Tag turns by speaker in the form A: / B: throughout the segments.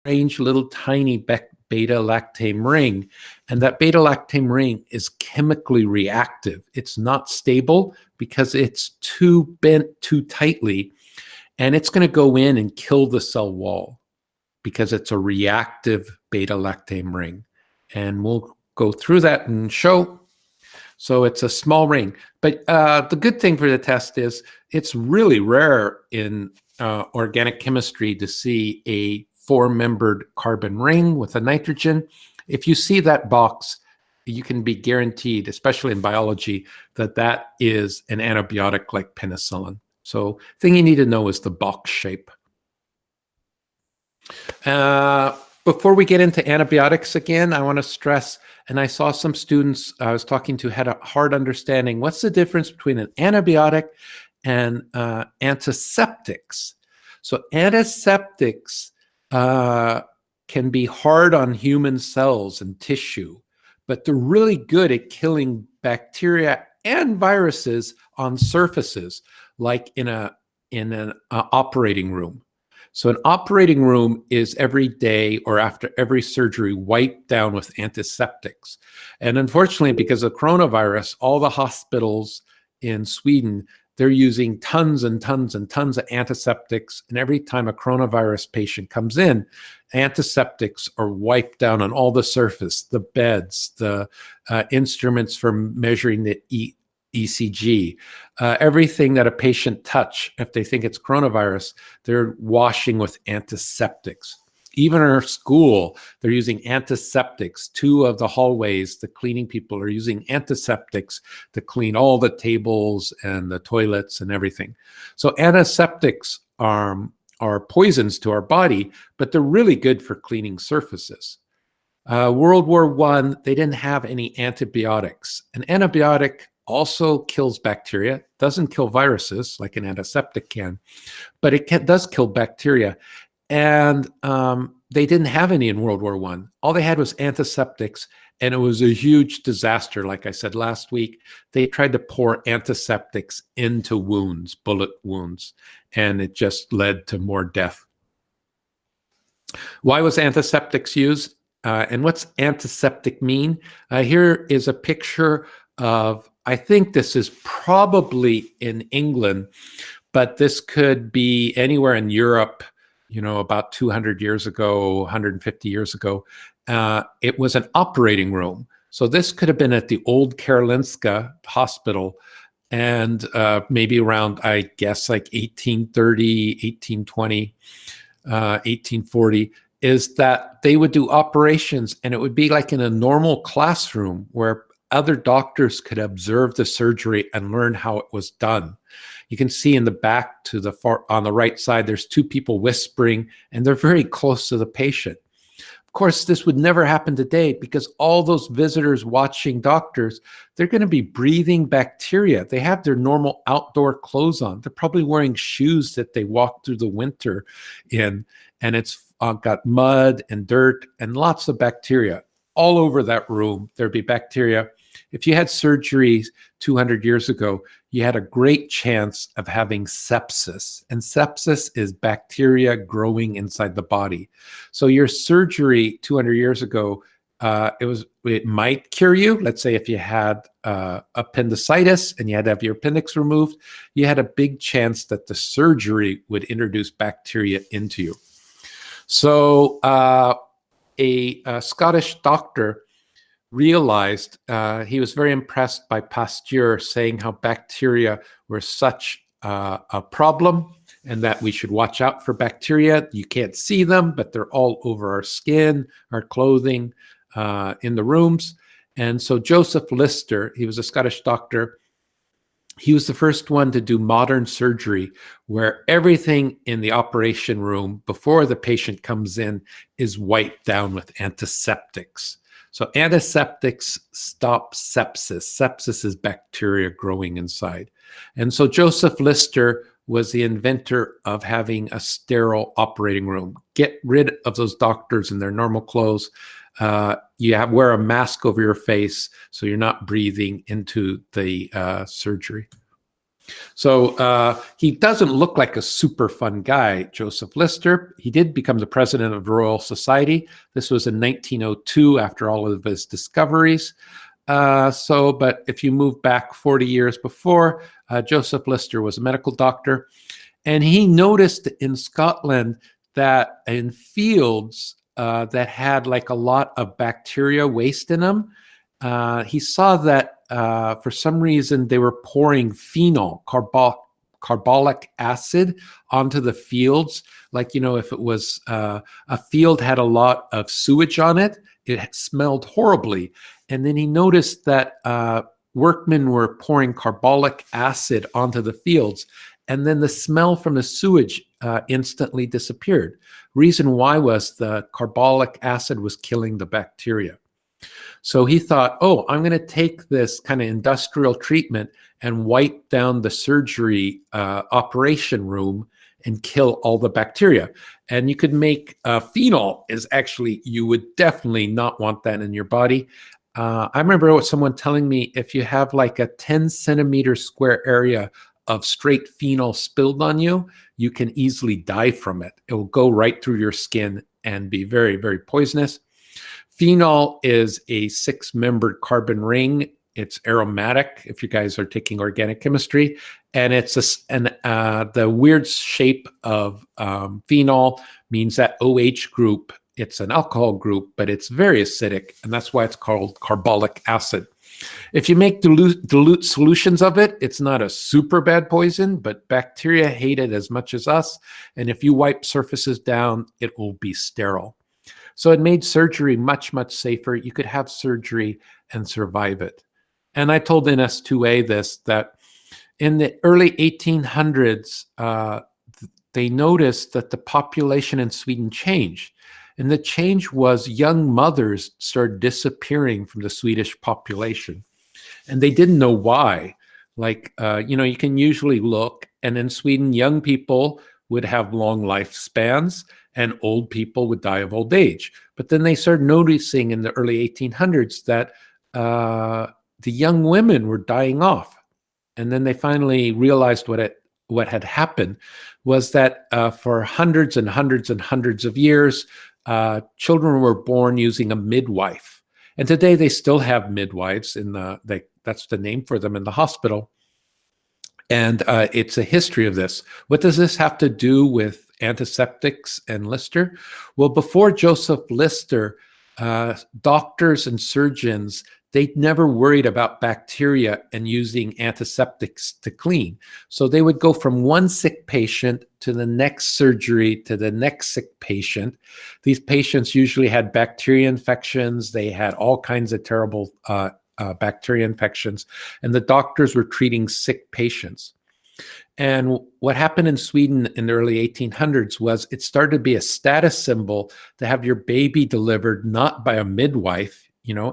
A: strange little tiny beta-lactam ring. And that beta-lactam ring is chemically reactive. It's not stable because it's too bent too tightly. And it's going to go in and kill the cell wall because it's a reactive beta-lactam ring. And we'll go through that and show. So it's a small ring. But the good thing for the test is it's really rare in organic chemistry to see a 4-membered carbon ring with a nitrogen. If you see that box, you can be guaranteed, especially in biology, that that is an antibiotic like penicillin. So the thing you need to know is the box shape. Before we get into antibiotics again, I want to stress, and I saw some students I was talking to had a hard understanding, what's the difference between an antibiotic and antiseptics? So antiseptics can be hard on human cells and tissue, but they're really good at killing bacteria and viruses on surfaces, like in an operating room. So an operating room is every day or after every surgery wiped down with antiseptics. And unfortunately, because of coronavirus, all the hospitals in Sweden, they're using tons and tons and tons of antiseptics. And every time a coronavirus patient comes in, antiseptics are wiped down on all the surface, the beds, the instruments for measuring the ECG, everything that a patient touch, if they think it's coronavirus, they're washing with antiseptics. Even in our school, they're using antiseptics. 2 of the hallways, the cleaning people are using antiseptics to clean all the tables and the toilets and everything. So antiseptics are poisons to our body, but they're really good for cleaning surfaces. World War I, they didn't have any antibiotics. An antibiotic also kills bacteria, doesn't kill viruses like an antiseptic can, but it does kill bacteria. And they didn't have any in World War I. All they had was antiseptics, and it was a huge disaster. Like I said last week, they tried to pour antiseptics into wounds, bullet wounds, and it just led to more death. Why was antiseptics used? And what's antiseptic mean? Here is a picture of, I think this is probably in England, but this could be anywhere in Europe, about 200 years ago, 150 years ago. It was an operating room. So this could have been at the old Karolinska Hospital, and maybe around, I guess, like 1830, 1820, 1840, is that they would do operations, and it would be like in a normal classroom where other doctors could observe the surgery and learn how it was done. You can see in the back to the far on the right side, there's 2 people whispering, and they're very close to the patient. Of course, this would never happen today because all those visitors watching doctors, they're going to be breathing bacteria. They have their normal outdoor clothes on. They're probably wearing shoes that they walk through the winter in, and it's got mud and dirt and lots of bacteria. All over that room, there'd be bacteria. If you had surgeries 200 years ago, you had a great chance of having sepsis. And sepsis is bacteria growing inside the body. So your surgery 200 years ago, it might cure you. Let's say if you had appendicitis and you had to have your appendix removed, you had a big chance that the surgery would introduce bacteria into you. So a Scottish doctor realized, he was very impressed by Pasteur saying how bacteria were such a problem and that we should watch out for bacteria. You can't see them, but they're all over our skin, our clothing, in the rooms. And so Joseph Lister, he was a Scottish doctor, he was the first one to do modern surgery where everything in the operation room before the patient comes in is wiped down with antiseptics. So antiseptics stop sepsis. Sepsis is bacteria growing inside. And so Joseph Lister was the inventor of having a sterile operating room. Get rid of those doctors in their normal clothes. Wear a mask over your face so you're not breathing into the surgery. So he doesn't look like a super fun guy, Joseph Lister. He did become the president of the Royal Society. This was in 1902 after all of his discoveries. But if you move back 40 years before, Joseph Lister was a medical doctor. And he noticed in Scotland that in fields that had like a lot of bacteria waste in them, he saw that for some reason they were pouring phenol, carbolic acid onto the fields. Like, if it was a field had a lot of sewage on it, it smelled horribly. And then he noticed that workmen were pouring carbolic acid onto the fields, and then the smell from the sewage instantly disappeared. Reason why was the carbolic acid was killing the bacteria. So he thought, oh, I'm going to take this kind of industrial treatment and wipe down the surgery operation room and kill all the bacteria. And you could make phenol is actually, you would definitely not want that in your body. I remember someone telling me if you have like a 10 centimeter square area of straight phenol spilled on you, you can easily die from it. It will go right through your skin and be very, very poisonous. Phenol is a 6-membered carbon ring. It's aromatic if you guys are taking organic chemistry. And it's the weird shape of phenol means that OH group, it's an alcohol group, but it's very acidic. And that's why it's called carbolic acid. If you make dilute solutions of it, it's not a super bad poison, but bacteria hate it as much as us. And if you wipe surfaces down, it will be sterile. So it made surgery much, much safer. You could have surgery and survive it. And I told NS2A this, that in the early 1800s, they noticed that the population in Sweden changed. And the change was young mothers started disappearing from the Swedish population. And they didn't know why. Like, you can usually look, and in Sweden, young people would have long lifespans and old people would die of old age. But then they started noticing in the early 1800s that the young women were dying off. And then they finally realized what had happened was that for hundreds and hundreds and hundreds of years, children were born using a midwife. And today they still have midwives that's the name for them in the hospital. And it's a history of this. What does this have to do with antiseptics and Lister? Well, before Joseph Lister, doctors and surgeons, they never worried about bacteria and using antiseptics to clean. So they would go from one sick patient to the next surgery to the next sick patient. These patients usually had bacteria infections. They had all kinds of terrible bacteria infections, and the doctors were treating sick patients. And what happened in Sweden in the early 1800s was it started to be a status symbol to have your baby delivered not by a midwife,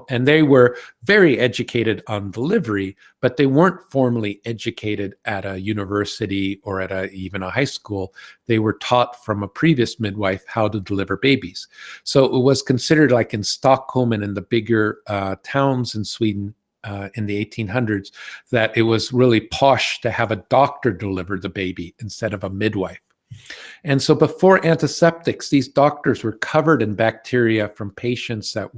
A: and they were very educated on delivery, but they weren't formally educated at a university or at even a high school. They were taught from a previous midwife how to deliver babies. So it was considered, like in Stockholm and in the bigger towns in Sweden, in the 1800s, that it was really posh to have a doctor deliver the baby instead of a midwife. And so before antiseptics, these doctors were covered in bacteria from patients that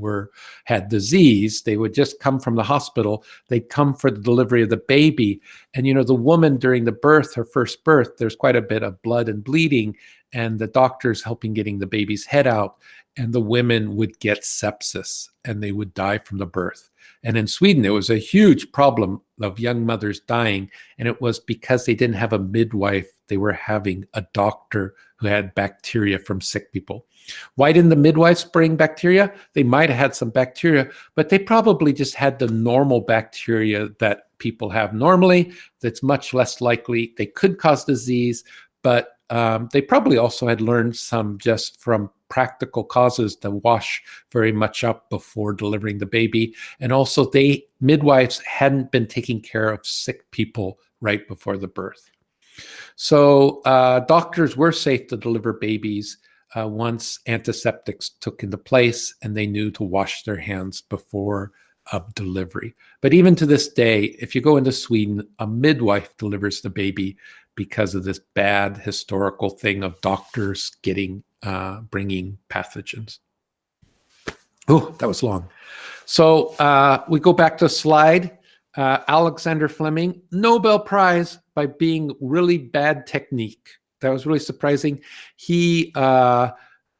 A: had disease. They would just come from the hospital. They'd come for the delivery of the baby. And, the woman during the birth, her first birth, there's quite a bit of blood and bleeding, and the doctors helping getting the baby's head out. And the women would get sepsis and they would die from the birth. And in Sweden, it was a huge problem of young mothers dying. And it was because they didn't have a midwife. They were having a doctor who had bacteria from sick people. Why didn't the midwives bring bacteria? They might have had some bacteria, but they probably just had the normal bacteria that people have normally. That's much less likely. They could cause disease, but they probably also had learned some just from practical causes to wash very much up before delivering the baby. And also midwives hadn't been taking care of sick people right before the birth. So doctors were safe to deliver babies once antiseptics took into place and they knew to wash their hands before of delivery. But even to this day, if you go into Sweden, a midwife delivers the baby because of this bad historical thing of doctors bringing pathogens. Oh, that was long. So we go back to the slide. Alexander Fleming, Nobel Prize by being really bad technique. That was really surprising. He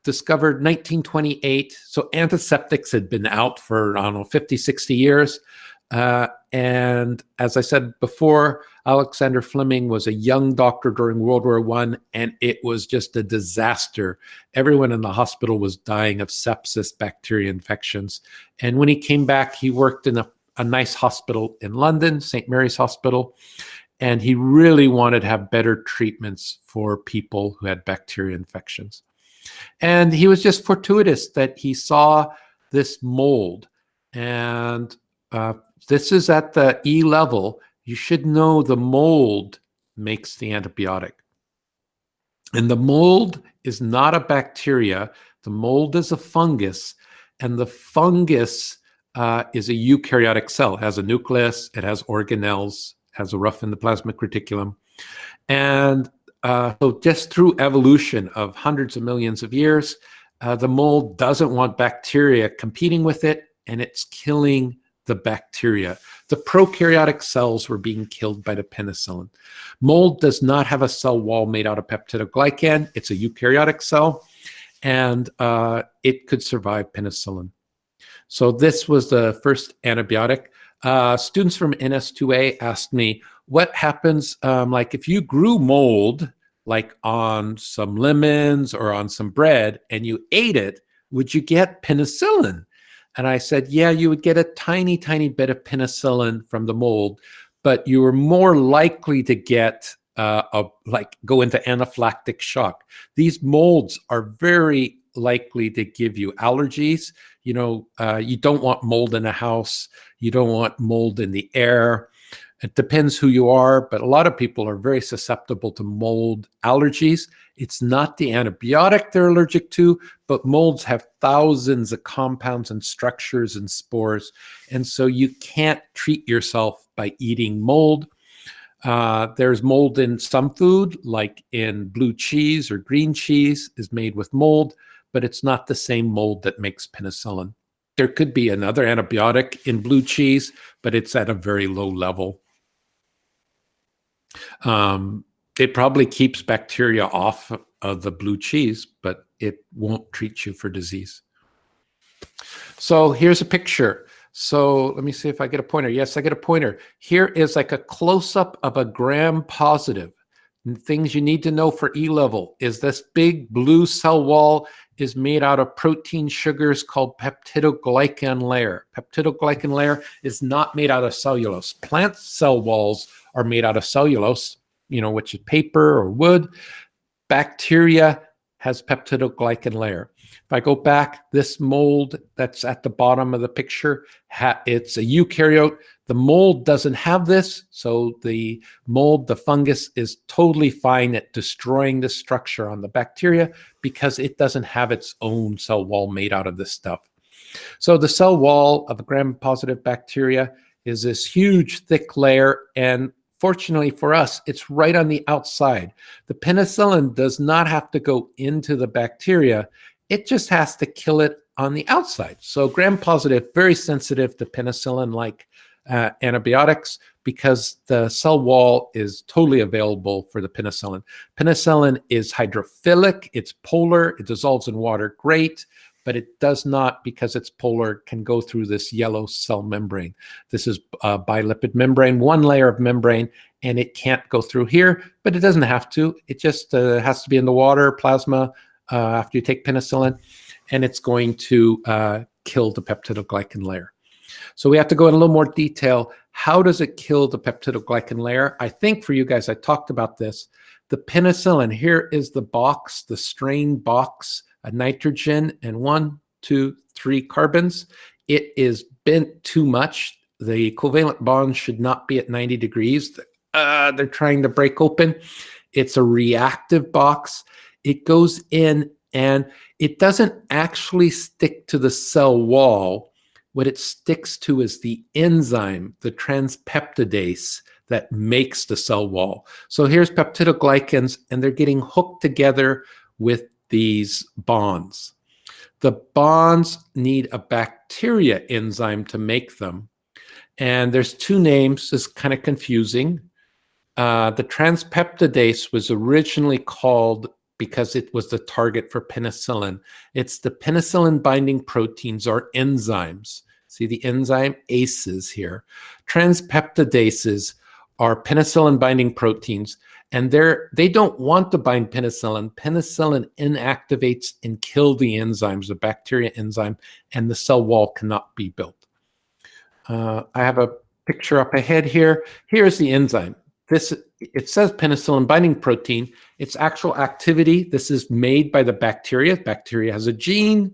A: discovered 1928. So antiseptics had been out for, I don't know, 50, 60 years. And as I said before, Alexander Fleming was a young doctor during World War I, and it was just a disaster. Everyone in the hospital was dying of sepsis, bacteria infections. And when he came back, he worked in a nice hospital in London, St. Mary's Hospital, and he really wanted to have better treatments for people who had bacteria infections. And he was just fortuitous that he saw this mold. And this is at the E level. You should know the mold makes the antibiotic. And the mold is not a bacteria. The mold is a fungus. And the fungus is a eukaryotic cell. It has a nucleus. It has organelles. Has a rough endoplasmic reticulum. And so just through evolution of hundreds of millions of years, the mold doesn't want bacteria competing with it, and it's killing the bacteria. The prokaryotic cells were being killed by the penicillin. Mold does not have a cell wall made out of peptidoglycan. It's a eukaryotic cell, and it could survive penicillin. So this was the first antibiotic. Students from NS2A asked me, what happens like if you grew mold like on some lemons or on some bread and you ate it, would you get penicillin? And I said, yeah, you would get a tiny, tiny bit of penicillin from the mold, but you were more likely to get go into anaphylactic shock. These molds are very likely to give you allergies. You know, you don't want mold in a house. You don't want mold in the air. It depends who you are, but a lot of people are very susceptible to mold allergies. It's not the antibiotic they're allergic to, but molds have thousands of compounds and structures and spores. And so you can't treat yourself by eating mold. There's mold in some food, like in blue cheese or green cheese is made with mold, but it's not the same mold that makes penicillin. There could be another antibiotic in blue cheese, but it's at a very low level. It probably keeps bacteria off of the blue cheese, but it won't treat you for disease. So here's a picture. So let me see if I get a pointer. Yes, I get a pointer. Here is like a close-up of a gram-positive. Things you need to know for E-level is this big blue cell wall is made out of protein sugars called peptidoglycan layer. Peptidoglycan layer is not made out of cellulose. Plant cell walls are made out of cellulose, you know, which is paper or wood. Bacteria has peptidoglycan layer. If I go back, this mold that's at the bottom of the picture, it's a eukaryote. The mold doesn't have this, so the mold, the fungus, is totally fine at destroying the structure on the bacteria because it doesn't have its own cell wall made out of this stuff. So the cell wall of a gram-positive bacteria is this huge, thick layer, and fortunately for us, it's right on the outside. The penicillin does not have to go into the bacteria. It just has to kill it on the outside. So gram-positive, very sensitive to penicillin-like antibiotics because the cell wall is totally available for the penicillin. Penicillin is hydrophilic, it's polar, it dissolves in water, great, but it does not, because it's polar, can go through this yellow cell membrane. This is a bilipid membrane, one layer of membrane, and it can't go through here, but it doesn't have to. It just has to be in the water, plasma, after you take penicillin, and it's going to kill the peptidoglycan layer. So we have to go in a little more detail. How does it kill the peptidoglycan layer? I think for you guys, I talked about this. The penicillin, here is the box, the strain box, a nitrogen and 1, 2, 3 carbons. It is bent too much. The covalent bonds should not be at 90 degrees. They're trying to break open. It's a reactive box. It goes in and it doesn't actually stick to the cell wall. what it sticks to is the enzyme, the transpeptidase that makes the cell wall. So here's peptidoglycans, and they're getting hooked together with these bonds. The bonds need a bacteria enzyme to make them. And there's two names. It's kind of confusing. The transpeptidase was originally called, because it was the target for penicillin, it's the penicillin binding proteins or enzymes. See the enzyme ACEs here. Transpeptidases are penicillin binding proteins, and they don't want to bind penicillin. Penicillin inactivates and kills the enzymes, the bacteria enzyme, and the cell wall cannot be built. I have a picture up ahead here. Here's the enzyme. It says penicillin binding protein. Its actual activity, this is made by the bacteria. Bacteria has a gene,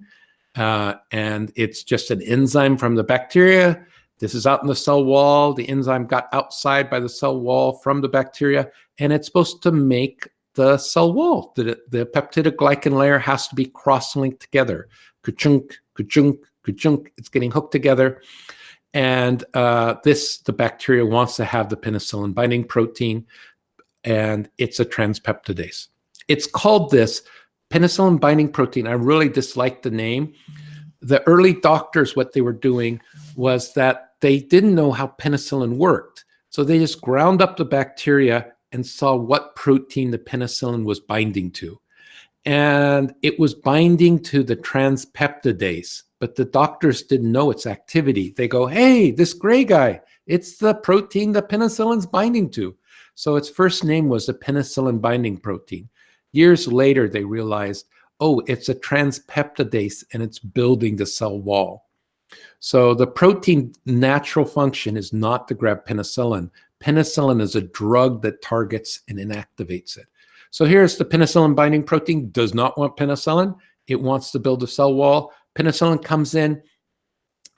A: and it's just an enzyme from the bacteria. This is out in the cell wall. The enzyme got outside by the cell wall from the bacteria, and it's supposed to make the cell wall. The peptidoglycan layer has to be cross-linked together. Ka-chunk, ka-chunk, ka-chunk. It's getting hooked together. And the bacteria wants to have the penicillin binding protein, and it's a transpeptidase. It's called this penicillin binding protein. I really dislike the name. The early doctors, what they were doing was that they didn't know how penicillin worked. So they just ground up the bacteria and saw what protein the penicillin was binding to. And it was binding to the transpeptidase, but the doctors didn't know its activity. They go, hey, this gray guy, it's the protein the penicillin's binding to. So its first name was the penicillin binding protein. Years later, they realized, oh, it's a transpeptidase and it's building the cell wall. So the protein natural function is not to grab penicillin. Penicillin is a drug that targets and inactivates it. So here's the penicillin binding protein, does not want penicillin. It wants to build a cell wall. Penicillin comes in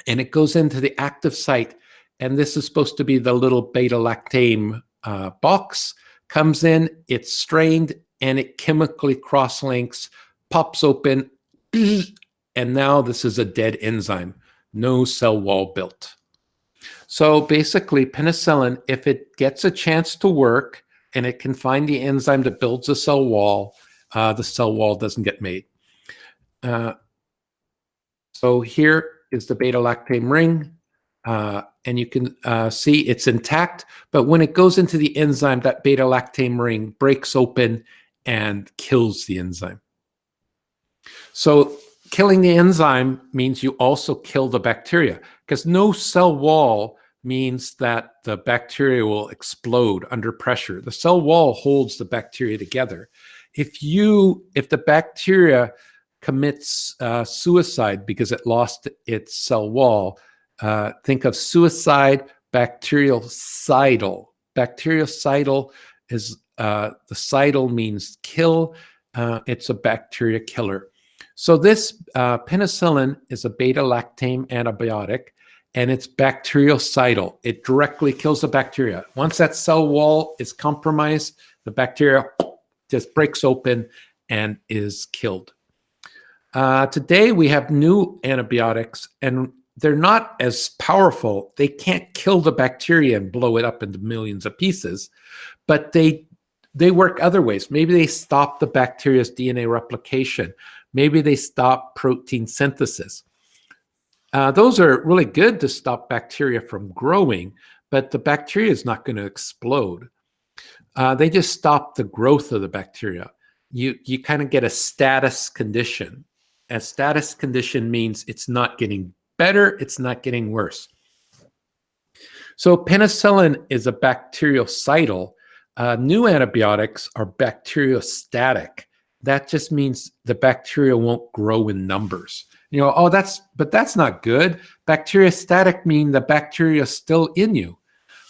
A: and it goes into the active site. And this is supposed to be the little beta-lactam box. Comes in, it's strained, and it chemically cross-links, pops open, and now this is a dead enzyme. No cell wall built. So basically, penicillin, if it gets a chance to work and it can find the enzyme that builds the cell wall doesn't get made. So here is the beta-lactam ring, and you can see it's intact, but when it goes into the enzyme, that beta-lactam ring breaks open and kills the enzyme. So killing the enzyme means you also kill the bacteria, because no cell wall means that the bacteria will explode under pressure. The cell wall holds the bacteria together. If the bacteria commits suicide because it lost its cell wall, think of suicide bactericidal. Bactericidal is the cidal means kill. It's a bacteria killer. So this penicillin is a beta-lactam antibiotic, and it's bactericidal. It directly kills the bacteria. Once that cell wall is compromised, the bacteria just breaks open and is killed. Today we have new antibiotics, and they're not as powerful. They can't kill the bacteria and blow it up into millions of pieces, but they work other ways. Maybe they stop the bacteria's DNA replication. Maybe they stop protein synthesis. Those are really good to stop bacteria from growing, but the bacteria is not going to explode. They just stop the growth of the bacteria. You kind of get a status condition. A status condition means it's not getting better, it's not getting worse. So penicillin is a bactericidal. New antibiotics are bacteriostatic. That just means the bacteria won't grow in numbers. But that's not good. Bacteriostatic mean the bacteria is still in you.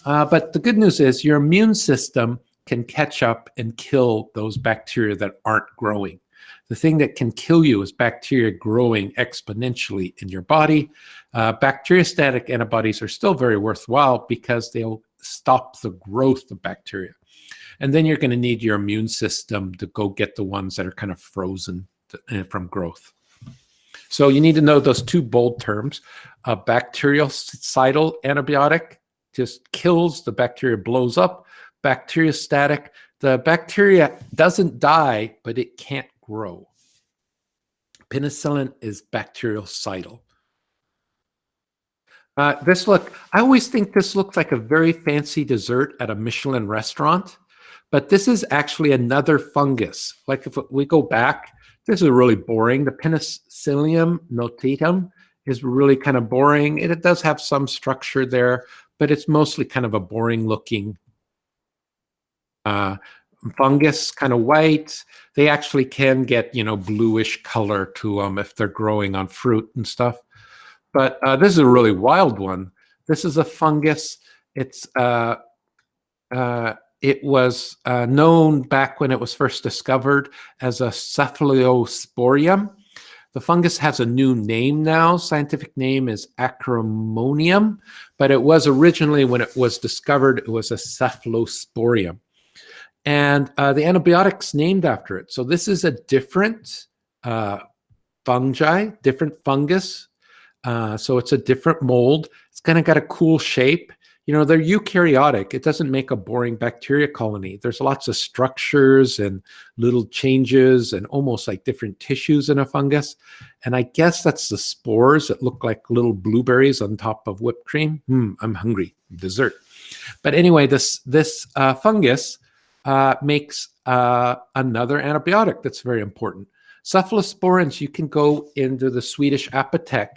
A: But the good news is your immune system can catch up and kill those bacteria that aren't growing. The thing that can kill you is bacteria growing exponentially in your body. Bacteriostatic antibodies are still very worthwhile because they'll stop the growth of bacteria. And then you're going to need your immune system to go get the ones that are kind of frozen from growth. So you need to know those two bold terms. A bactericidal antibiotic just kills the bacteria, blows up. Bacteriostatic, the bacteria doesn't die, but it can't grow. Penicillin is bactericidal. I always think this looks like a very fancy dessert at a Michelin restaurant, but this is actually another fungus. Like if we go back, this is really boring. The Penicillium notatum is really kind of boring. It does have some structure there, but it's mostly kind of a boring looking fungus, kind of white. They actually can get, bluish color to them if they're growing on fruit and stuff. But this is a really wild one. This is a fungus. It was known back when it was first discovered as a Cephalosporium. The fungus has a new name now. Scientific name is Acremonium, but it was originally, when it was discovered, it was a Cephalosporium. And the antibiotic's named after it. So this is a different fungi, different fungus. So it's a different mold. It's kind of got a cool shape. They're eukaryotic. It doesn't make a boring bacteria colony. There's lots of structures and little changes and almost like different tissues in a fungus. And I guess that's the spores that look like little blueberries on top of whipped cream. I'm hungry. Dessert. But anyway, this fungus makes another antibiotic that's very important. Cephalosporins, you can go into the Swedish apotek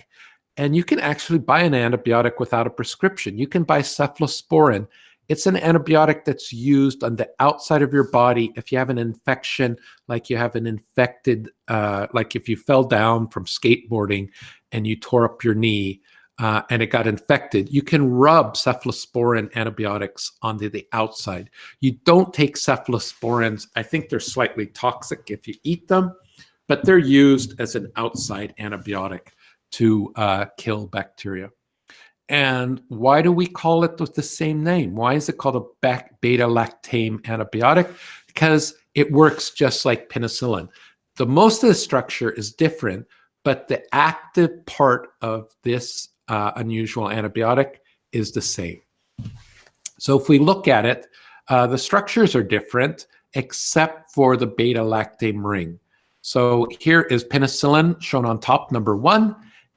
A: and you can actually buy an antibiotic without a prescription. You can buy cephalosporin. It's an antibiotic that's used on the outside of your body if you have an infection, like you have an infected, like if you fell down from skateboarding and you tore up your knee and it got infected, you can rub cephalosporin antibiotics onto the outside. You don't take cephalosporins. I think they're slightly toxic if you eat them, but they're used as an outside antibiotic to kill bacteria. And why do we call it with the same name? Why is it called a beta-lactam antibiotic? Because it works just like penicillin. The most of the structure is different, but the active part of this unusual antibiotic is the same. So if we look at it, the structures are different except for the beta-lactam ring. So here is penicillin shown on top, number 1,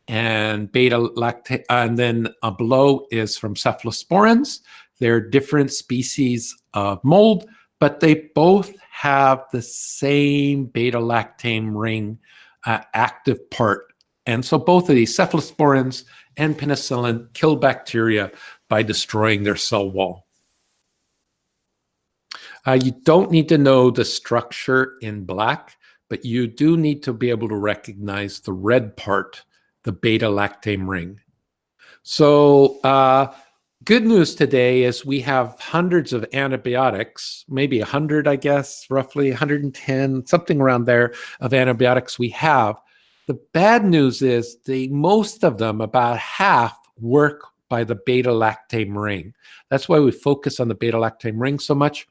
A: and beta-lactam, and then below is from cephalosporins. They're different species of mold, but they both have the same beta-lactam ring active part. And so both of these, cephalosporins and penicillin, kill bacteria by destroying their cell wall. You don't need to know the structure in black, but you do need to be able to recognize the red part, the beta-lactam ring. So good news today is we have hundreds of antibiotics, maybe 100, I guess, roughly 110, something around there of antibiotics we have. The bad news is most of them, about half, work by the beta-lactam ring. That's why we focus on the beta-lactam ring so much.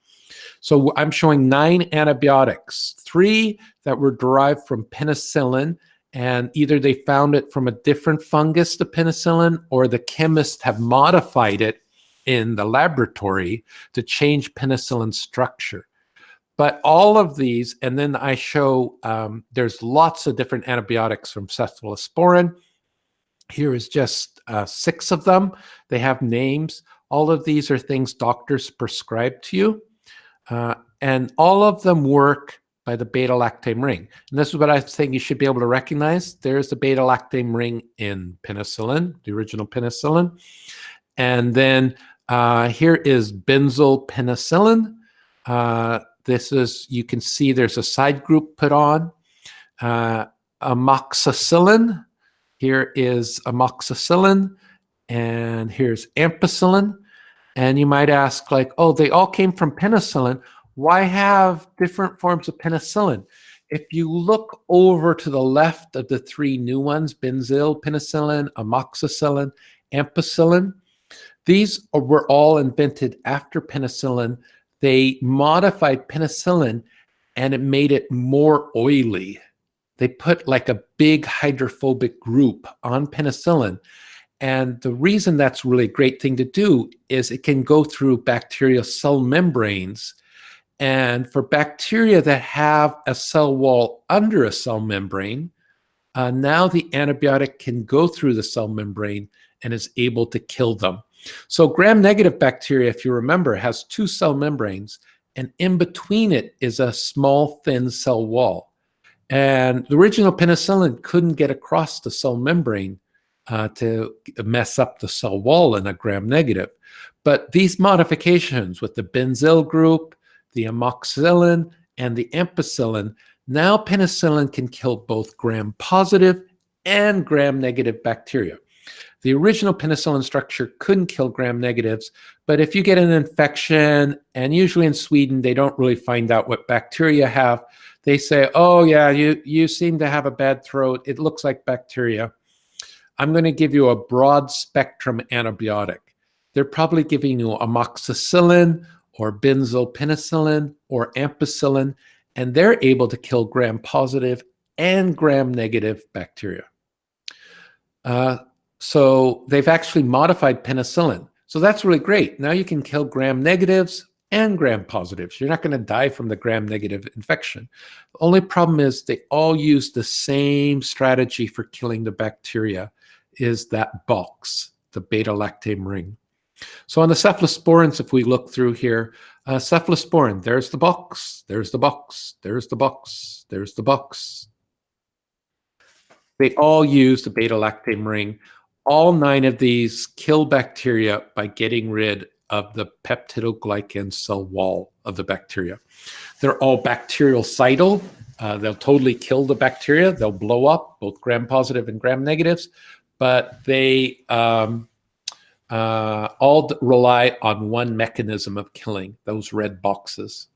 A: So I'm showing 9 antibiotics, 3 that were derived from penicillin, and either they found it from a different fungus to penicillin, or the chemists have modified it in the laboratory to change penicillin structure. But all of these, and then I show there's lots of different antibiotics from cephalosporin. Here is just 6 of them. They have names. All of these are things doctors prescribe to you. And all of them work by the beta-lactam ring. And this is what I think you should be able to recognize. There's the beta-lactam ring in penicillin, the original penicillin. And then here is benzyl penicillin. This is, you can see there's a side group put on. Amoxicillin. Here is amoxicillin. And here's ampicillin. And you might ask, like, oh, they all came from penicillin. Why have different forms of penicillin? If you look over to the left of the 3 new ones, benzyl penicillin, amoxicillin, ampicillin, these were all invented after penicillin. They modified penicillin and it made it more oily. they put like a big hydrophobic group on penicillin. And the reason that's really a great thing to do is it can go through bacterial cell membranes. And for bacteria that have a cell wall under a cell membrane, now the antibiotic can go through the cell membrane and is able to kill them. So gram-negative bacteria, if you remember, has two cell membranes, and in between it is a small, thin cell wall. And the original penicillin couldn't get across the cell membrane to mess up the cell wall in a gram-negative. But these modifications with the benzyl group, the amoxicillin, and the ampicillin, now penicillin can kill both gram-positive and gram-negative bacteria. The original penicillin structure couldn't kill gram-negatives, but if you get an infection, and usually in Sweden, they don't really find out what bacteria have. They say, oh yeah, you seem to have a bad throat. It looks like bacteria. I'm going to give you a broad spectrum antibiotic. They're probably giving you amoxicillin or benzyl penicillin or ampicillin, and they're able to kill gram-positive and gram-negative bacteria. So they've actually modified penicillin. So that's really great. Now you can kill gram-negatives and gram-positives. You're not going to die from the gram-negative infection. The only problem is they all use the same strategy for killing the bacteria, is that box, the beta-lactam ring. So on the cephalosporins, if we look through here, cephalosporin, there's the box, there's the box, there's the box, there's the box. They all use the beta-lactam ring. All 9 of these kill bacteria by getting rid of the peptidoglycan cell wall of the bacteria. They're all bactericidal. They'll totally kill the bacteria. They'll blow up, both gram-positive and gram-negatives, but they all rely on one mechanism of killing, those red boxes.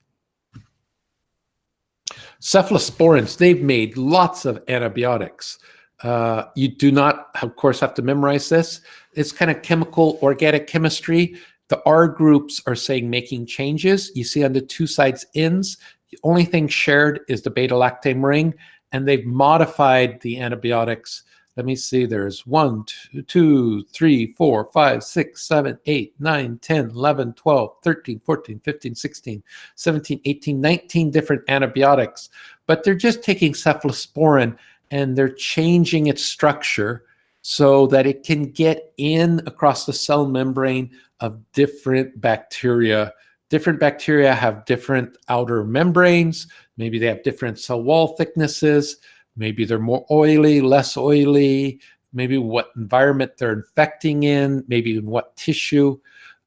A: Cephalosporins, they've made lots of antibiotics. You do not, of course, have to memorize this. It's kind of chemical, organic chemistry. The R groups are saying making changes. You see on the two sides ends, the only thing shared is the beta-lactam ring, and they've modified the antibiotics. Let me see, there's 1, 2, 3, 4, 5, 6, 7, 8, 9, 10, 11, 12, 13, 14, 15, 16, 17, 18, 19 different antibiotics. But they're just taking cephalosporin and they're changing its structure so that it can get in across the cell membrane of different bacteria. Different bacteria have different outer membranes. Maybe they have different cell wall thicknesses. Maybe they're more oily, less oily. Maybe what environment they're infecting in, maybe in what tissue.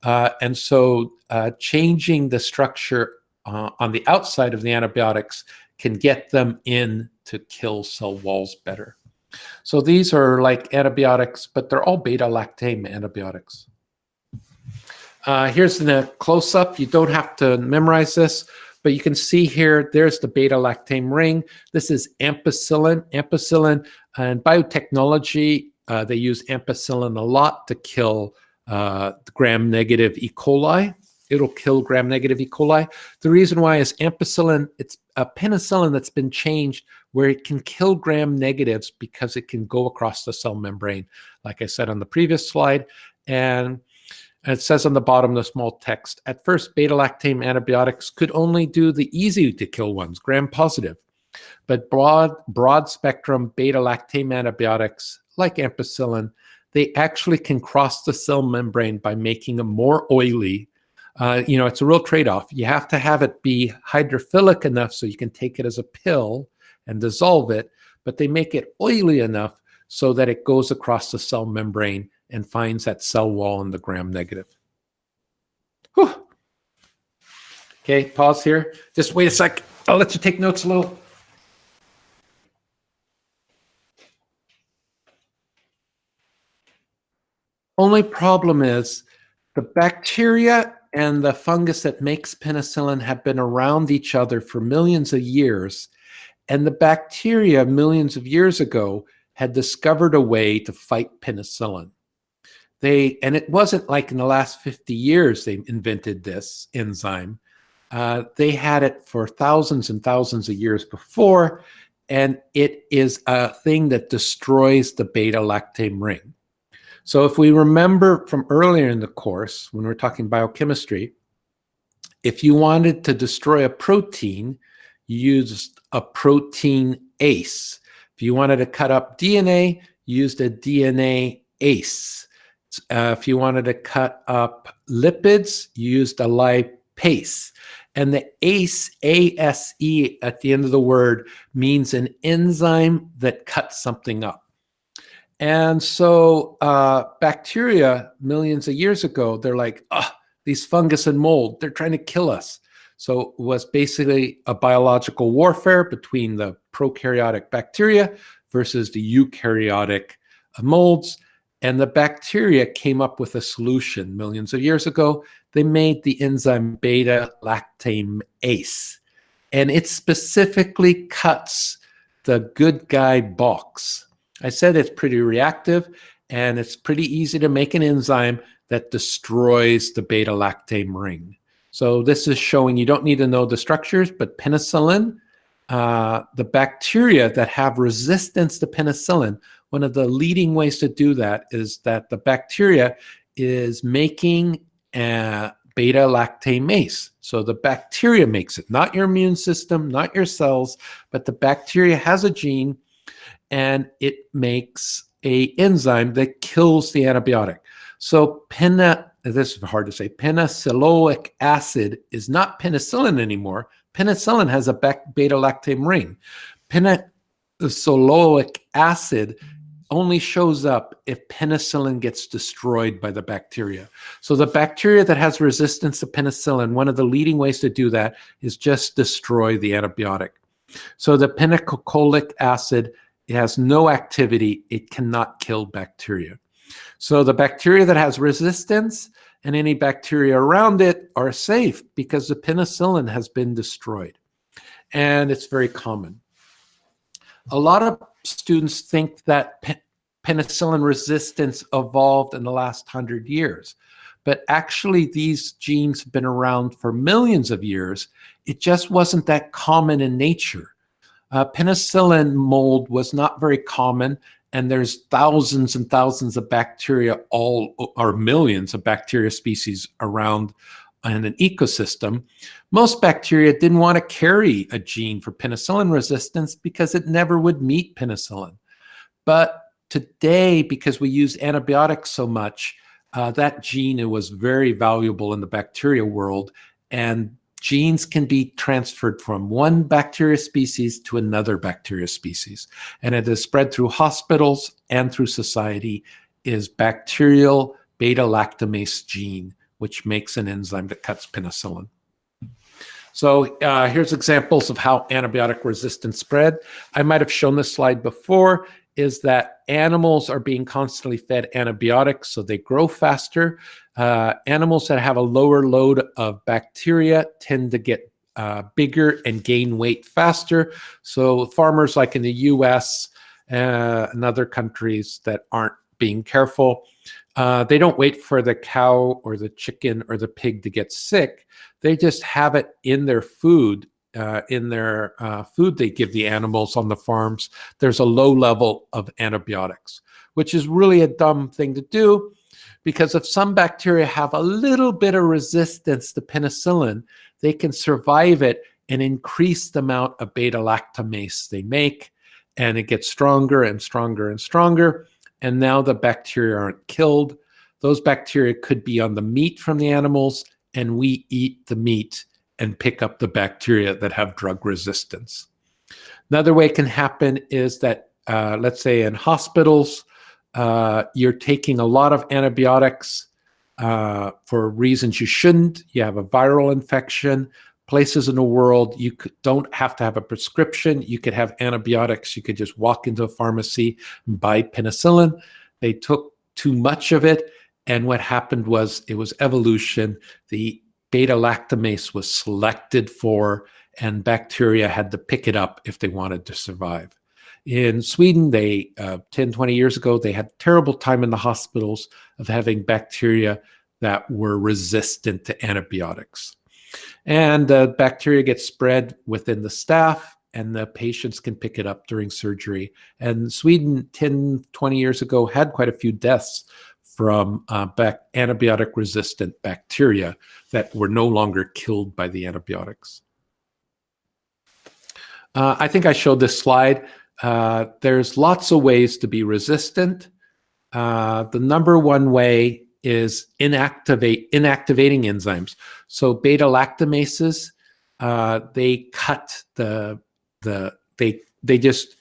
A: And so changing the structure on the outside of the antibiotics can get them in to kill cell walls better. So these are like antibiotics, but they're all beta-lactam antibiotics. Here's the close-up. You don't have to memorize this, but you can see here, there's the beta-lactam ring. This is ampicillin. Ampicillin, in biotechnology, they use ampicillin a lot to kill gram-negative E. coli. It'll kill gram-negative E. coli. The reason why is ampicillin, it's a penicillin that's been changed where it can kill gram-negatives because it can go across the cell membrane, like I said on the previous slide. And it says on the bottom, the small text, at first, beta-lactam antibiotics could only do the easy-to-kill ones, gram-positive. But broad-spectrum beta-lactam antibiotics, like ampicillin, they actually can cross the cell membrane by making them more oily. It's a real trade-off. You have to have it be hydrophilic enough so you can take it as a pill and dissolve it, but they make it oily enough so that it goes across the cell membrane and finds that cell wall in the gram-negative. Whew. Okay, pause here. Just wait a sec. I'll let you take notes a little. Only problem is the bacteria and the fungus that makes penicillin have been around each other for millions of years. And the bacteria millions of years ago had discovered a way to fight penicillin. And it wasn't like in the last 50 years they invented this enzyme. They had it for thousands and thousands of years before, and it is a thing that destroys the beta-lactam ring. So if we remember from earlier in the course, when we're talking biochemistry, if you wanted to destroy a protein, you used a proteinase. If you wanted to cut up DNA, you used a DNase. If you wanted to cut up lipids, you used a lipase. And the ACE, A-S-E, at the end of the word means an enzyme that cuts something up. And so bacteria, millions of years ago, they're like, these fungus and mold, they're trying to kill us. So it was basically a biological warfare between the prokaryotic bacteria versus the eukaryotic molds. And the bacteria came up with a solution millions of years ago. They made the enzyme beta-lactamase. And it specifically cuts the good guy box. I said it's pretty reactive, and it's pretty easy to make an enzyme that destroys the beta-lactam ring. So this is showing you don't need to know the structures, but penicillin, the bacteria that have resistance to penicillin, one of the leading ways to do that is that the bacteria is making beta-lactamase. So the bacteria makes it, not your immune system, not your cells, but the bacteria has a gene, and it makes an enzyme that kills the antibiotic. So this is hard to say, penicilloic acid is not penicillin anymore. Penicillin has a beta-lactam ring. Penicilloic acid only shows up if penicillin gets destroyed by the bacteria. So the bacteria that has resistance to penicillin, one of the leading ways to do that is just destroy the antibiotic. So the penicilloic acid, it has no activity. It cannot kill bacteria. So the bacteria that has resistance and any bacteria around it are safe because the penicillin has been destroyed. And it's very common. A lot of students think that penicillin resistance evolved in the last 100 years. But actually, these genes have been around for millions of years. It just wasn't that common in nature. Penicillin mold was not very common, and there's thousands and thousands of bacteria, or millions of bacteria species around in an ecosystem. Most bacteria didn't want to carry a gene for penicillin resistance because it never would meet penicillin. But today, because we use antibiotics so much, that gene was very valuable in the bacteria world, and genes can be transferred from one bacteria species to another bacteria species. And it is spread through hospitals and through society is bacterial beta-lactamase gene, which makes an enzyme that cuts penicillin. So here's examples of how antibiotic resistance spread. I might have shown this slide before, is that animals are being constantly fed antibiotics so they grow faster. Animals that have a lower load of bacteria tend to get bigger and gain weight faster. So farmers like in the US and other countries that aren't being careful, they don't wait for the cow or the chicken or the pig to get sick. They just have it in their food. Food they give the animals on the farms, there's a low level of antibiotics, which is really a dumb thing to do, because if some bacteria have a little bit of resistance to penicillin, they can survive it and increase the amount of beta-lactamase they make, and it gets stronger and stronger and stronger, and now the bacteria aren't killed. Those bacteria could be on the meat from the animals, and we eat the meat and pick up the bacteria that have drug resistance. Another way it can happen is that, let's say in hospitals, you're taking a lot of antibiotics for reasons you shouldn't. You have a viral infection. Places in the world, you don't have to have a prescription. You could have antibiotics. You could just walk into a pharmacy and buy penicillin. They took too much of it, and what happened was it was evolution. The beta-lactamase was selected for, and bacteria had to pick it up if they wanted to survive. In Sweden, 10, 20 years ago, they had a terrible time in the hospitals of having bacteria that were resistant to antibiotics. And bacteria get spread within the staff, and the patients can pick it up during surgery. And Sweden 10, 20 years ago had quite a few deaths from antibiotic-resistant bacteria that were no longer killed by the antibiotics. I think I showed this slide. There's lots of ways to be resistant. The number one way is inactivating enzymes. So beta lactamases, they cut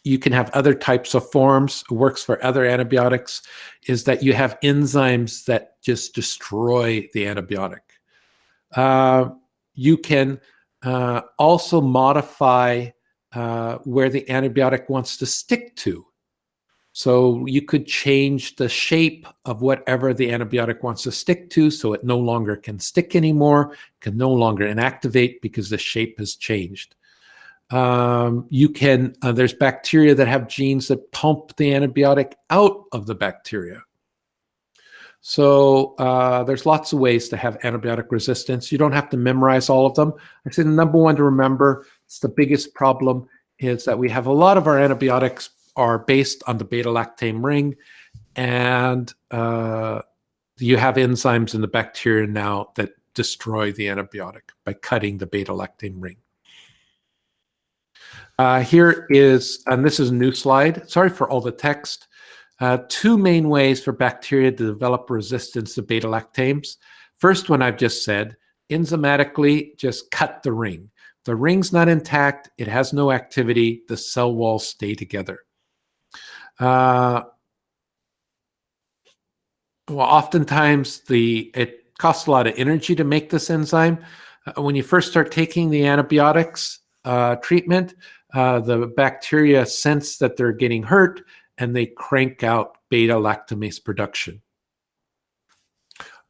A: you can have other types of forms. It works for other antibiotics, is that you have enzymes that just destroy the antibiotic. You can also modify where the antibiotic wants to stick to. So you could change the shape of whatever the antibiotic wants to stick to so it no longer can stick anymore, can no longer inactivate because the shape has changed. There's bacteria that have genes that pump the antibiotic out of the bacteria. So there's lots of ways to have antibiotic resistance. You don't have to memorize all of them. I'd say the number one to remember, it's the biggest problem, is that we have a lot of our antibiotics are based on the beta-lactam ring, and you have enzymes in the bacteria now that destroy the antibiotic by cutting the beta-lactam ring. Here is, and this is a new slide. Sorry for all the text. Two main ways for bacteria to develop resistance to beta-lactams. First one I've just said, enzymatically just cut the ring. The ring's not intact. It has no activity. The cell walls stay together. Well, oftentimes it costs a lot of energy to make this enzyme. When you first start taking the antibiotics treatment, the bacteria sense that they're getting hurt and they crank out beta-lactamase production.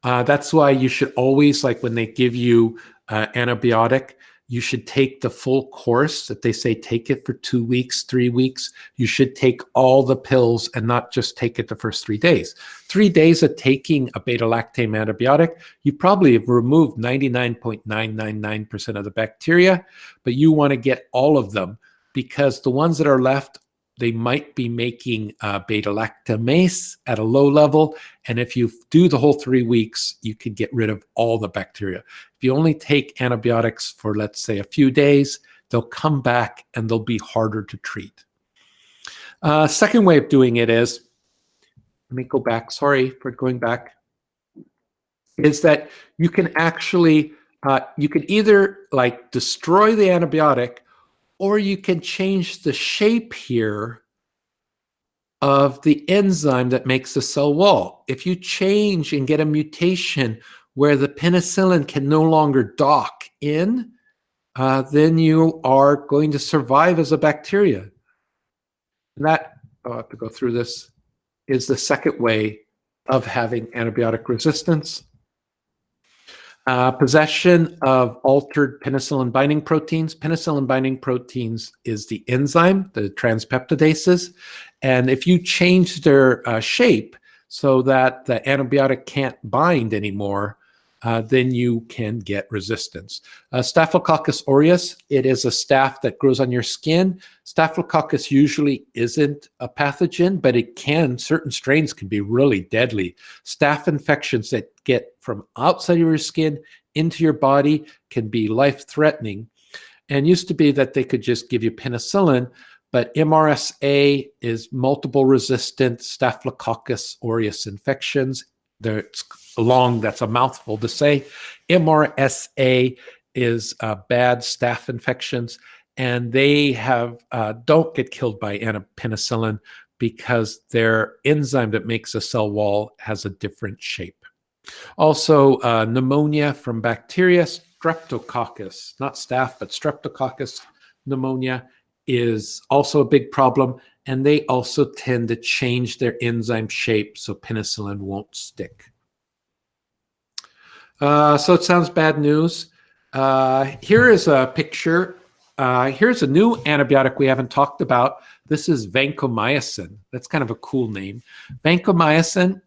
A: That's why you should always, like when they give you antibiotic, you should take the full course that they say take it for 2 weeks, 3 weeks. You should take all the pills and not just take it the first 3 days. 3 days of taking a beta-lactam antibiotic, you probably have removed 99.999% of the bacteria, but you want to get all of them because the ones that are left, they might be making beta-lactamase at a low level. And if you do the whole 3 weeks, you can get rid of all the bacteria. If you only take antibiotics for, let's say, a few days, they'll come back and they'll be harder to treat. Second way of doing it is, let me go back, sorry for going back, is that you can actually, you can either like destroy the antibiotic, or you can change the shape here of the enzyme that makes the cell wall. If you change and get a mutation where the penicillin can no longer dock in, then you are going to survive as a bacteria. And that, I'll have to go through this, is the second way of having antibiotic resistance. Possession of altered penicillin binding proteins. Penicillin binding proteins is the enzyme, the transpeptidases. And if you change their shape so that the antibiotic can't bind anymore, then you can get resistance. Staphylococcus aureus, it is a staph that grows on your skin. Staphylococcus usually isn't a pathogen, but it can, certain strains can be really deadly. Staph infections that get from outside of your skin into your body can be life-threatening. And used to be that they could just give you penicillin, but MRSA is multiple resistant Staphylococcus aureus infections. That's a mouthful to say. MRSA is bad staph infections, and they don't get killed by penicillin because their enzyme that makes a cell wall has a different shape. Also, pneumonia from bacteria, Streptococcus, not staph, but Streptococcus pneumonia is also a big problem, and they also tend to change their enzyme shape so penicillin won't stick. So it sounds bad news. Here is a picture. Here's a new antibiotic we haven't talked about. This is vancomycin. That's kind of a cool name. Vancomycin,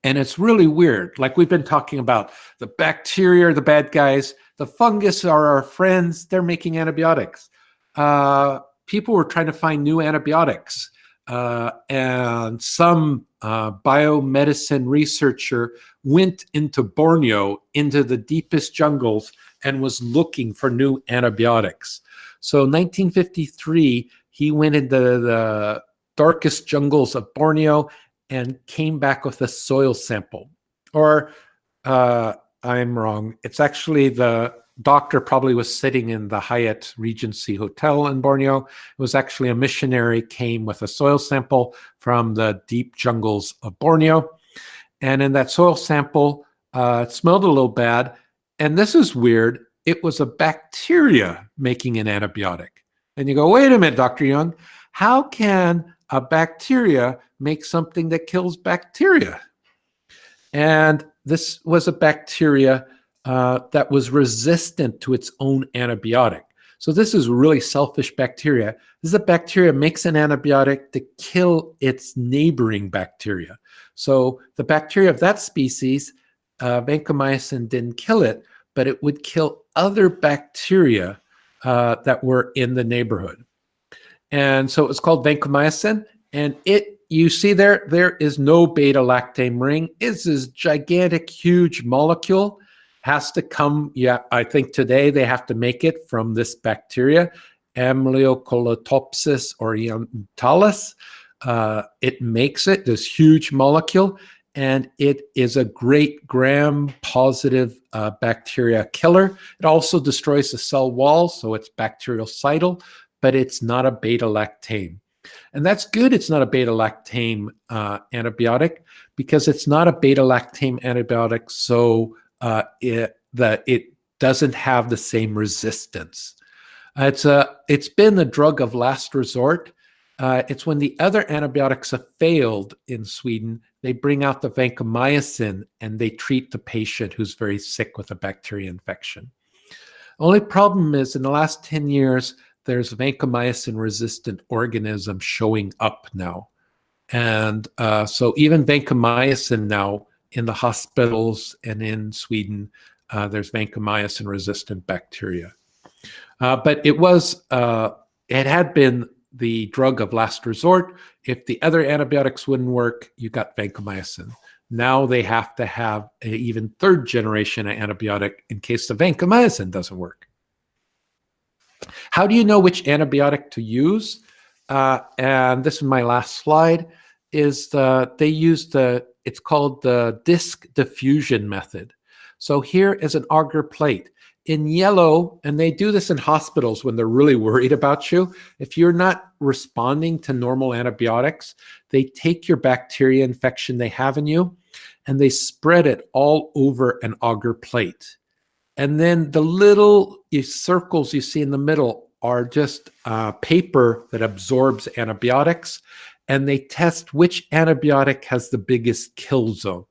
A: and it's really weird. Like we've been talking about, the bacteria are the bad guys. The fungus are our friends. They're making antibiotics. people were trying to find new antibiotics. And some biomedicine researcher went into Borneo, into the deepest jungles, and was looking for new antibiotics. So 1953, he went into the darkest jungles of Borneo and came back with a soil sample. Or I'm wrong. It's actually the doctor probably was sitting in the Hyatt Regency Hotel in Borneo. It was actually a missionary came with a soil sample from the deep jungles of Borneo. And in that soil sample, it smelled a little bad. And this is weird. It was a bacteria making an antibiotic. And you go, wait a minute, Dr. Young, how can a bacteria make something that kills bacteria? And this was a bacteria that was resistant to its own antibiotic. So this is really selfish bacteria. This is a bacteria makes an antibiotic to kill its neighboring bacteria. So the bacteria of that species, vancomycin didn't kill it, but it would kill other bacteria that were in the neighborhood. And so it was called vancomycin, and you see there is no beta-lactam ring. It's this gigantic, huge molecule. Has to come, I think today they have to make it from this bacteria, Amblyocolotopsis orientalis. It makes it, this huge molecule, and it is a great gram-positive bacteria killer. It also destroys the cell wall, so it's bactericidal, but it's not a beta-lactam. And that's good it's not a beta-lactam antibiotic, because it's not a beta-lactam antibiotic, so it doesn't have the same resistance. It's been the drug of last resort. It's when the other antibiotics have failed in Sweden, they bring out the vancomycin and they treat the patient who's very sick with a bacteria infection. Only problem is in the last 10 years, there's vancomycin-resistant organisms showing up now. And so even vancomycin now in the hospitals and in Sweden, there's vancomycin-resistant bacteria. But it had been the drug of last resort. If the other antibiotics wouldn't work, you got vancomycin. Now they have to have an even third generation of antibiotic in case the vancomycin doesn't work. How do you know which antibiotic to use? And this is my last slide, is they use it's called the disc diffusion method. So here is an agar plate. In yellow, and they do this in hospitals when they're really worried about you, if you're not responding to normal antibiotics, they take your bacteria infection they have in you and they spread it all over an agar plate. And then the little circles you see in the middle are just paper that absorbs antibiotics, and they test which antibiotic has the biggest kill zone.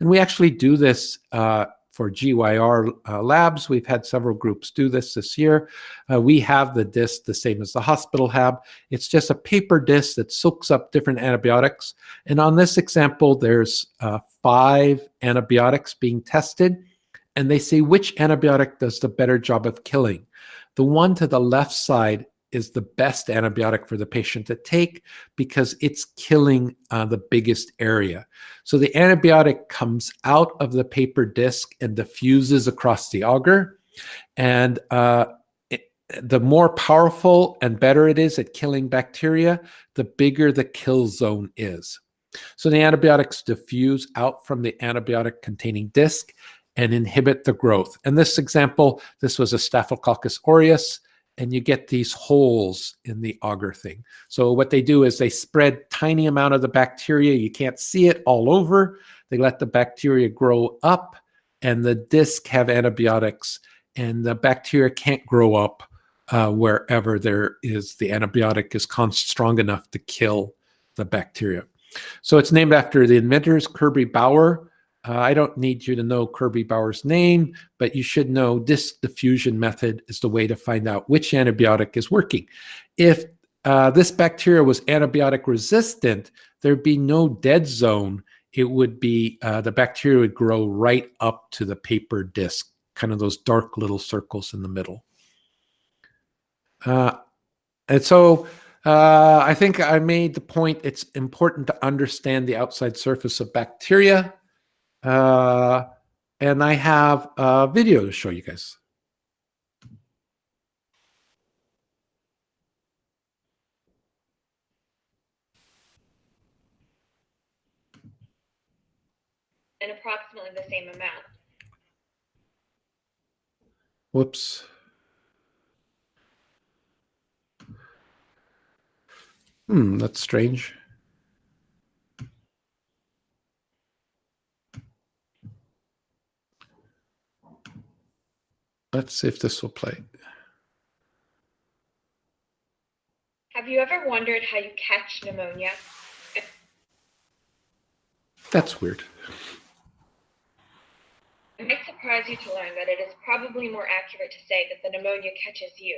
A: And we actually do this for GYR labs. We've had several groups do this year. We have the disc the same as the hospital have. It's just a paper disc that soaks up different antibiotics. And on this example, there's 5 antibiotics being tested, and they say which antibiotic does the better job of killing. The one to the left side is the best antibiotic for the patient to take because it's killing the biggest area. So the antibiotic comes out of the paper disc and diffuses across the agar. And the more powerful and better it is at killing bacteria, the bigger the kill zone is. So the antibiotics diffuse out from the antibiotic-containing disc and inhibit the growth. In this example, this was a Staphylococcus aureus, and you get these holes in the agar thing. So what they do is they spread tiny amount of the bacteria. You can't see it all over. They let the bacteria grow up, and the disc have antibiotics, and the bacteria can't grow up wherever there is the antibiotic is strong enough to kill the bacteria. So it's named after the inventors, Kirby Bauer. I don't need you to know Kirby Bauer's name, but you should know disc diffusion method is the way to find out which antibiotic is working. If this bacteria was antibiotic resistant, there'd be no dead zone. It would be, the bacteria would grow right up to the paper disc, kind of those dark little circles in the middle. And so I think I made the point it's important to understand the outside surface of bacteria. And I have a video to show you guys.
B: And approximately the same amount.
A: Whoops. That's strange. Let's see if this will play.
B: Have you ever wondered how you catch pneumonia?
A: That's weird.
B: It might surprise you to learn that it is probably more accurate to say that the pneumonia catches you.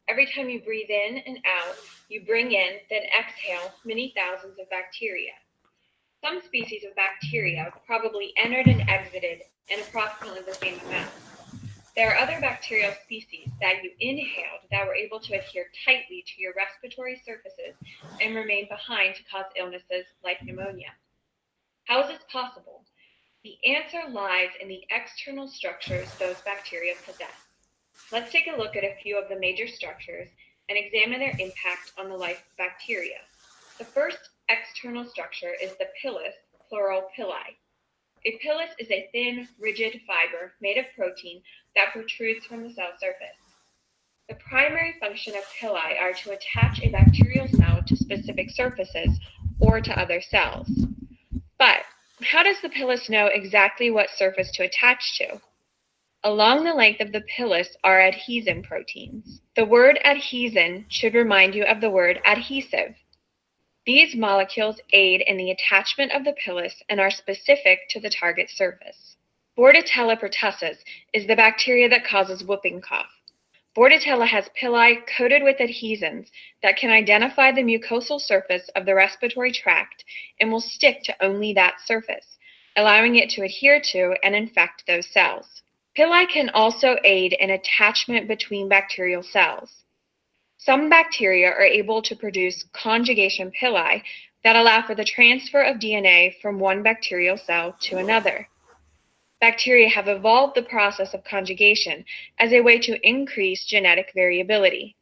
B: Every time you breathe in and out, you bring in, then exhale many thousands of bacteria. Some species of bacteria probably entered and exited in approximately the same amount. There are other bacterial species that you inhaled that were able to adhere tightly to your respiratory surfaces and remain behind to cause illnesses like pneumonia. How is this possible? The answer lies in the external structures those bacteria possess. Let's take a look at a few of the major structures and examine their impact on the life of bacteria. The first external structure is the pilus, plural pili. A pilus is a thin, rigid fiber made of protein that protrudes from the cell surface. The primary function of pili are to attach a bacterial cell to specific surfaces or to other cells. But how does the pilus know exactly what surface to attach to? Along the length of the pilus are adhesin proteins. The word adhesin should remind you of the word adhesive. These molecules aid in the attachment of the pilus and are specific to the target surface. Bordetella pertussis is the bacteria that causes whooping cough. Bordetella has pili coated with adhesins that can identify the mucosal surface of the respiratory tract and will stick to only that surface, allowing it to adhere to and infect those cells. Pili can also aid in attachment between bacterial cells. Some bacteria are able to produce conjugation pili that allow for the transfer of DNA from one bacterial cell to another. Bacteria have evolved the process of conjugation as a way to increase genetic variability.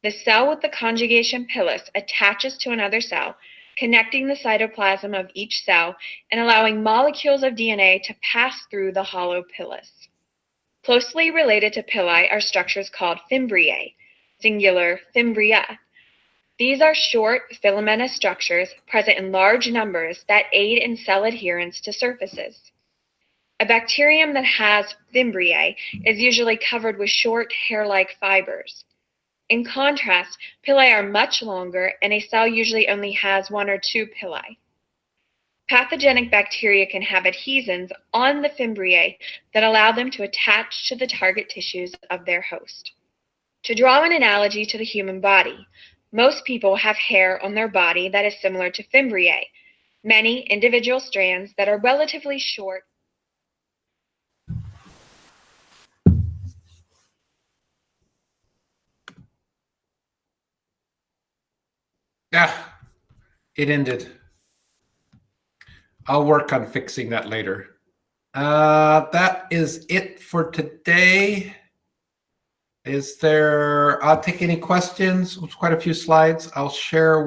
B: The cell with the conjugation pilus attaches to another cell, connecting the cytoplasm of each cell and allowing molecules of DNA to pass through the hollow pilus. Closely related to pili are structures called fimbriae, singular fimbria. These are short, filamentous structures present in large numbers that aid in cell adherence to surfaces. A bacterium that has fimbriae is usually covered with short, hair-like fibers. In contrast, pili are much longer, and a cell usually only has one or two pili. Pathogenic bacteria can have adhesins on the fimbriae that allow them to attach to the target tissues of their host. To draw an analogy to the human body, most people have hair on their body that is similar to fimbriae, many individual strands that are relatively short.
A: Yeah, it ended. I'll work on fixing that later. That is it for today. I'll take any questions. Quite a few slides. I'll share